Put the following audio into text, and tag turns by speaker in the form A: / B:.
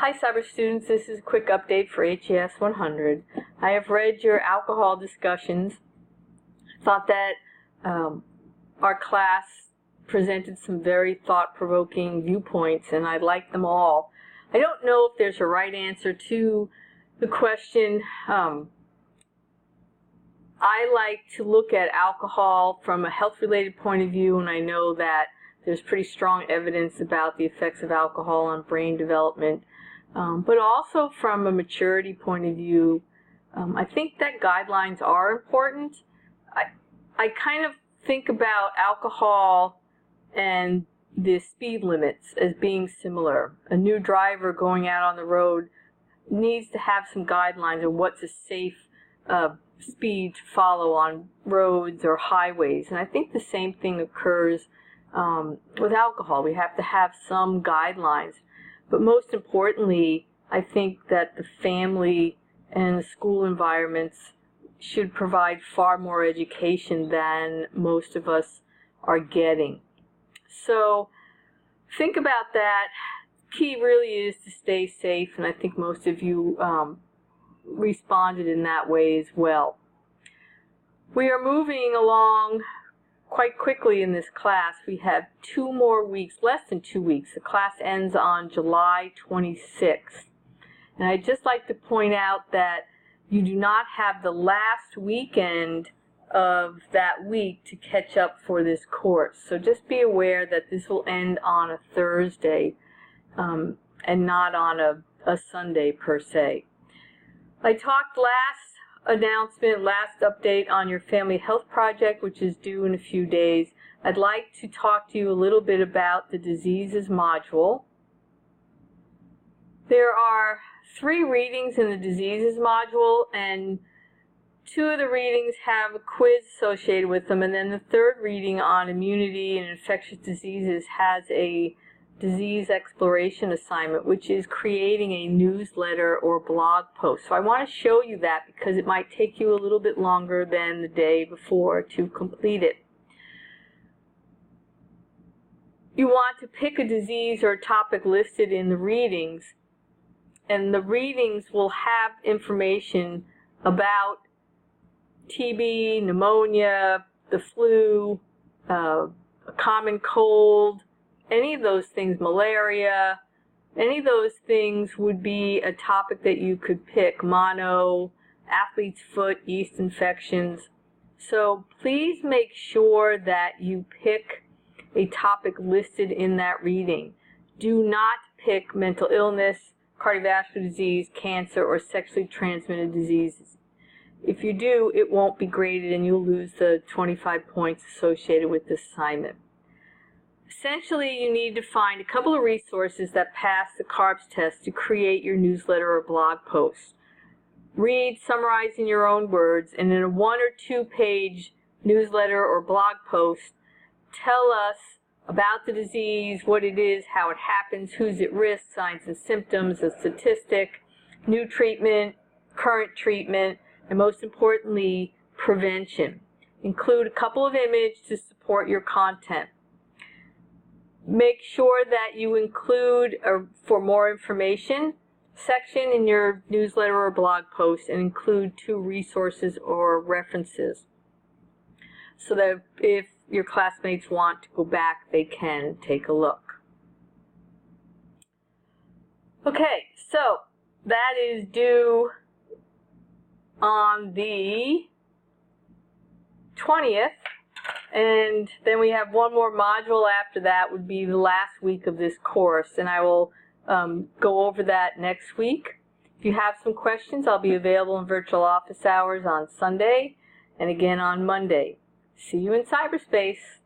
A: Hi cyber students, this is a quick update for HES100. I have read your alcohol discussions. I thought that our class presented some very thought-provoking viewpoints and I liked them all. I don't know if there's a right answer to the question. I like to look at alcohol from a health-related point of view, and I know that there's pretty strong evidence about the effects of alcohol on brain development. But also from a maturity point of view, I think that guidelines are important. I kind of think about alcohol and the speed limits as being similar. A new driver going out on the road needs to have some guidelines on what's a safe speed to follow on roads or highways. And I think the same thing occurs with alcohol. We have to have some guidelines. But most importantly, I think that the family and the school environments should provide far more education than most of us are getting. So think about that. Key really is to stay safe, and I think most of you responded in that way as well. We are moving along quite quickly in this class. We have 2 more weeks, less than 2 weeks. The class ends on July 26th. And I'd just like to point out that you do not have the last weekend of that week to catch up for this course. So just be aware that this will end on a Thursday and not on a Sunday per se. I talked last update on your family health project, which is due in a few days. I'd like to talk to you a little bit about the diseases module. There are 3 readings in the diseases module, and 2 of the readings have a quiz associated with them, and then the 3rd reading on immunity and infectious diseases has a disease exploration assignment, which is creating a newsletter or blog post. So I want to show you that because it might take you a little bit longer than the day before to complete it. You want to pick a disease or a topic listed in the readings, and the readings will have information about TB, pneumonia, the flu, a common cold, any of those things, malaria, any of those things would be a topic that you could pick. Mono, athlete's foot, yeast infections. So please make sure that you pick a topic listed in that reading. Do not pick mental illness, cardiovascular disease, cancer, or sexually transmitted diseases. If you do, it won't be graded and you'll lose the 25 points associated with this assignment. Essentially, you need to find a couple of resources that pass the CARBS test to create your newsletter or blog post. Read, summarize in your own words, and in a 1 or 2 page newsletter or blog post, tell us about the disease, what it is, how it happens, who's at risk, signs and symptoms, a statistic, new treatment, current treatment, and most importantly, prevention. Include a couple of images to support your content. Make sure that you include a for more information section in your newsletter or blog post, and include 2 resources or references so that if your classmates want to go back, they can take a look. Okay, so that is due on the 20th. And then we have 1 more module after that, would be the last week of this course, and I will go over that next week. If you have some questions, I'll be available in virtual office hours on Sunday and again on Monday. See you in cyberspace.